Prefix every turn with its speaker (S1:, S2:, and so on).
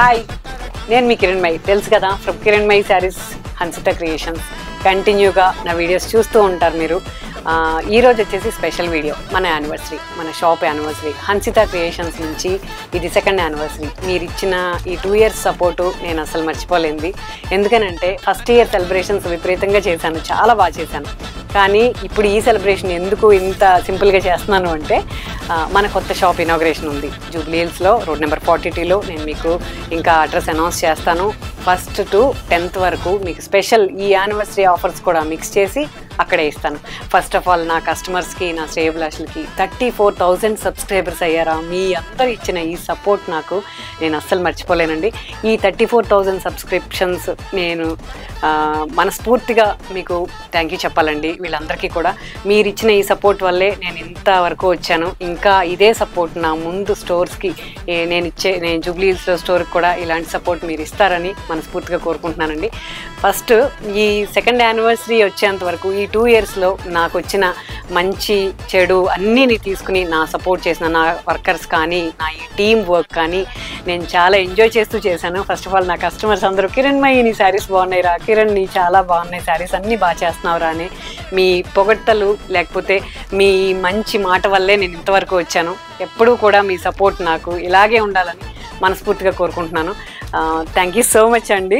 S1: Hi, నేను మీ కిరణ్మయి, తెలుసు కదా, ఫ్రమ్ కిరణ్మయి శారీస్ హన్సిత క్రియేషన్స్. కంటిన్యూగా నా వీడియోస్ చూస్తూ ఉంటారు మీరు. ఈరోజు వచ్చేసి స్పెషల్ వీడియో, మన యానివర్సరీ, మన షాప్ యానివర్సరీ, హన్సిత క్రియేషన్స్ నుంచి ఇది సెకండ్ యానివర్సరీ. మీరు ఇచ్చిన ఈ 2 years సపోర్టు నేను అసలు మర్చిపోలేంది. ఎందుకనంటే ఫస్ట్ ఇయర్ సెలబ్రేషన్స్ విపరీతంగా చేశాను, చాలా బాగా చేశాను. కానీ ఇప్పుడు ఈ సెలబ్రేషన్ ఎందుకు ఇంత సింపుల్గా చేస్తున్నాను అంటే, మన కొత్త షాప్ ఇనాగ్రేషన్ ఉంది జూబ్లీ హిల్స్లో, రోడ్ నెంబర్ 42లో. నేను మీకు ఇంకా అడ్రస్ అనౌన్స్ చేస్తాను. 1st to 10th వరకు మీకు స్పెషల్ ఈ యానివర్సరీ ఆఫర్స్ కూడా మిక్స్ చేసి అక్కడే ఇస్తాను. ఫస్ట్ ఆఫ్ ఆల్, నా కస్టమర్స్కి, నా శ్రేయభిలాషులకి 34,000 సబ్స్క్రైబర్స్ అయ్యారా. మీ అందరూ ఇచ్చిన ఈ సపోర్ట్ నేను అస్సలు మర్చిపోలేనండి. ఈ 34,000 సబ్స్క్రిప్షన్స్ నేను మనస్ఫూర్తిగా మీకు థ్యాంక్ యూ చెప్పాలండి. వీళ్ళందరికీ కూడా మీరు ఇచ్చిన ఈ సపోర్ట్ వల్లే నేను ఇంతవరకు వచ్చాను. ఇంకా ఇదే సపోర్ట్ నా ముందు స్టోర్స్కి నేను జూబ్లీ హిల్స్లో స్టోర్కి కూడా ఇలాంటి సపోర్ట్ మీరు ఇస్తారని మనస్ఫూర్తిగా కోరుకుంటున్నానండి. ఫస్ట్ ఈ సెకండ్ యానివర్సరీ వచ్చేంత వరకు ఈ 2 yearsలో నాకు వచ్చిన మంచి చెడు అన్నీ తీసుకుని నా సపోర్ట్ చేసిన నా వర్కర్స్ కానీ, నా ఈ టీమ్ వర్క్ కానీ నేను చాలా ఎంజాయ్ చేస్తూ చేశాను. ఫస్ట్ ఆఫ్ ఆల్, నా కస్టమర్స్ అందరూ కిరణ్మయి నీ శారీస్ బాగున్నాయి రా, కిరణ్ నీ చాలా బాగున్నాయి శారీస్, అన్నీ బాగా చేస్తున్నావురా అని మీ పొగడ్తలు లేకపోతే మీ మంచి మాట వల్లే నేను ఇంతవరకు వచ్చాను. ఎప్పుడూ కూడా మీ సపోర్ట్ నాకు ఇలాగే ఉండాలని మనస్ఫూర్తిగా కోరుకుంటున్నాను. థ్యాంక్ యూ సో మచ్ అండి.